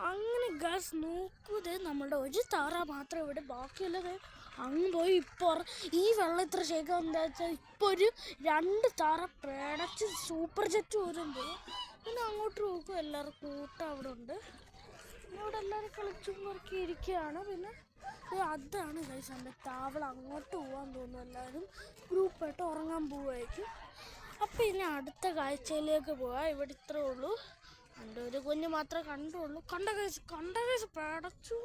അങ്ങനെ ഗസ് നോക്കൂതേ നമ്മുടെ ഒരു താറ മാത്രം ഇവിടെ ബാക്കിയുള്ളത് അങ്ങ് പോയി. ഇപ്പോൾ ഈ വെള്ളം ഇത്ര ശേഖരം എന്താ വെച്ചാൽ ഇപ്പോൾ ഒരു 2 താറ പേടച്ച് സൂപ്പർ ജെറ്റ് വരുമ്പോൾ പിന്നെ അങ്ങോട്ട് നോക്കും. എല്ലാവരും കൂട്ടം അവിടെ ഉണ്ട്. പിന്നെ അവിടെ എല്ലാവരും കളിച്ചും പറക്കി ഇരിക്കുകയാണ്. പിന്നെ അതാണ് ഗൈസ് എൻ്റെ താവളം. അങ്ങോട്ട് പോകാൻ തോന്നുന്നു. എല്ലാവരും ഗ്രൂപ്പായിട്ട് ഉറങ്ങാൻ പോവുമായിരിക്കും. അപ്പം ഇനി അടുത്ത കാഴ്ചയിലേക്ക് പോവാം. ഇവിടെ ഇത്രേ ഉള്ളൂ. എൻ്റെ ഒരു കുഞ്ഞ് മാത്രമേ കണ്ടുള്ളൂ. കണ്ട കേസ് പേടച്ചു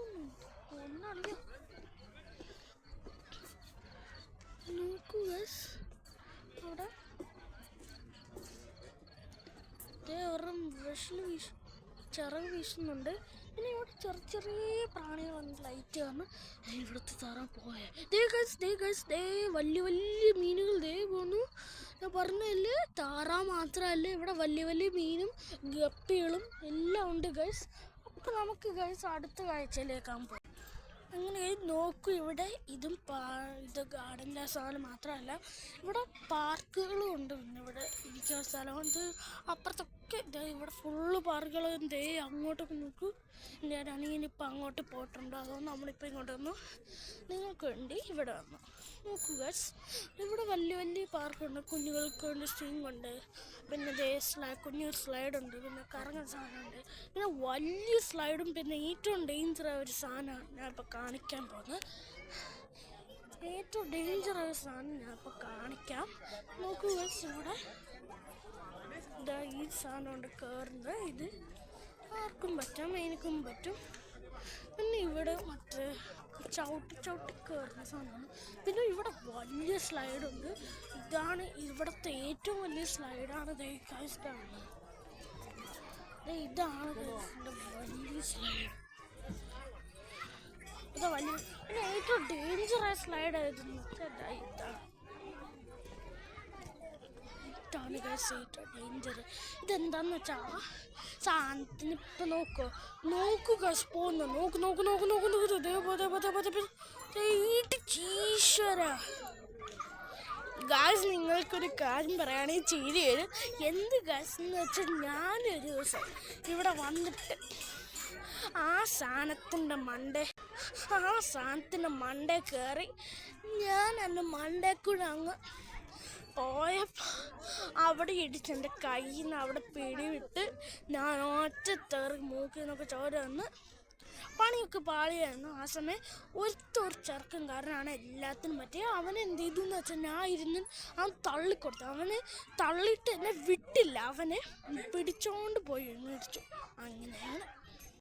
ഒന്നറിയാം. നോക്കൂ ഗൈസ്, അവിടെ ഒരെണ്ണം ബ്രഷിൽ ചിറക് വീശുന്നുണ്ട്. പിന്നെ ഇവിടെ ചെറിയ പ്രാണികൾ വന്ന് ലൈറ്റ് കാരണം ഇവിടുത്തെ താറാൻ പോയ വലിയ മീനുകൾ പോന്നു. ഞാൻ പറഞ്ഞല്ലേ, താറാ മാത്രമല്ല ഇവിടെ വലിയ മീനും ഗപ്പികളും എല്ലാം ഉണ്ട് ഗൈസ്. അപ്പം നമുക്ക് ഗൈസ് അടുത്ത കാഴ്ചയിലേക്കാണ് പോകും. അങ്ങനെ നോക്കൂ, ഇവിടെ ഇത് ഗാർഡനിലെ സാധനം മാത്രമല്ല ഇവിടെ പാർക്കുകളും ഉണ്ട്. പിന്നെ ഇവിടെ ഇരിക്കുന്ന സ്ഥലമുണ്ട്. അപ്പുറത്തൊക്കെ ഇവിടെ ഫുള്ള് പാർക്കുകൾ. അങ്ങോട്ടൊക്കെ നോക്കൂ. ഞാൻ അനിയനിപ്പോൾ അങ്ങോട്ട് പോയിട്ടുണ്ട്. അതുകൊണ്ട് നമ്മളിപ്പോൾ ഇങ്ങോട്ട് വന്നു. നിങ്ങൾക്ക് വേണ്ടി ഇവിടെ വന്നു. നോക്കൂ ഗൈസ്, ഇവിടെ വലിയ പാർക്കുണ്ട്. കുഞ്ഞുങ്ങൾക്ക് വേണ്ടി സ്വിങ് ഉണ്ട്. പിന്നെ കുഞ്ഞു സ്ലൈഡുണ്ട്. പിന്നെ കറങ്ങുന്ന സാധനമുണ്ട്. പിന്നെ വലിയ സ്ലൈഡും പിന്നെ ഏറ്റവും ഡേഞ്ചറായ ഒരു സാധനമാണ് ഞാൻ ഇപ്പോൾ കാണിക്കാൻ പോകുന്നത്. ഏറ്റവും ഡേഞ്ചറായ സാധനം ഞാൻ ഇപ്പോൾ കാണിക്കാം. നോക്കൂ ഗൈസ്, ഇവിടെ ഈ സാധനമുണ്ട് കയറുന്നത്. ഇത് ആർക്കും പറ്റാം, എനിക്കും പറ്റും. പിന്നെ ഇവിടെ മറ്റേ ചവിട്ടി കയറുന്ന സാധനമാണ്. പിന്നെ ഇവിടെ വലിയ സ്ലൈഡുണ്ട്. ഇതാണ് ഇവിടുത്തെ ഏറ്റവും വലിയ സ്ലൈഡാണ്. ഇതാണ് വലിയ സ്ലൈഡ്. പിന്നെ ഏറ്റവും ഡേഞ്ചറായ സ്ലൈഡ് ആയിരുന്നു ഇതാണ് ഏറ്റവും ഡേഞ്ചർ. ഇതെന്താന്ന് വെച്ചാൽ സാധനത്തിന് ഇപ്പം നോക്കൂ ഗൈസ് പോകുന്നു. ഗൈസ് നിങ്ങൾക്കൊരു കാര്യം പറയുകയാണെങ്കിൽ ചിരി വരും. എന്ത് ഗൈസ് എന്ന് വെച്ചാൽ ഞാനൊരു ദിവസം ഇവിടെ വന്നിട്ട് ആ സാധനത്തിൻ്റെ മണ്ടേ കയറി ഞാൻ എൻ്റെ മണ്ടേക്കൂടെ അങ്ങ് പോയപ്പോൾ അവിടെ ഇടിച്ചെൻ്റെ കയ്യിൽ നിന്ന് അവിടെ പിടിവിട്ട് ഞാൻ ഒറ്റ തെറി മൂക്കിൽ നിന്നൊക്കെ ചോര വന്ന് പണിയൊക്കെ പാളിയായിരുന്നു. ആ സമയം ഒരു ചെറുക്കൻ കാരനാണ് എല്ലാത്തിനും പറ്റിയത്. അവൻ എന്ത് ചെയ്തു എന്ന് വെച്ചാൽ അവൻ തള്ളിക്കൊടുത്തു. അവന് തള്ളിയിട്ട് എന്നെ വിട്ടില്ല. അവനെ പിടിച്ചോണ്ട് പോയി എഴുന്നേടിച്ചു. അങ്ങനെയാണ്.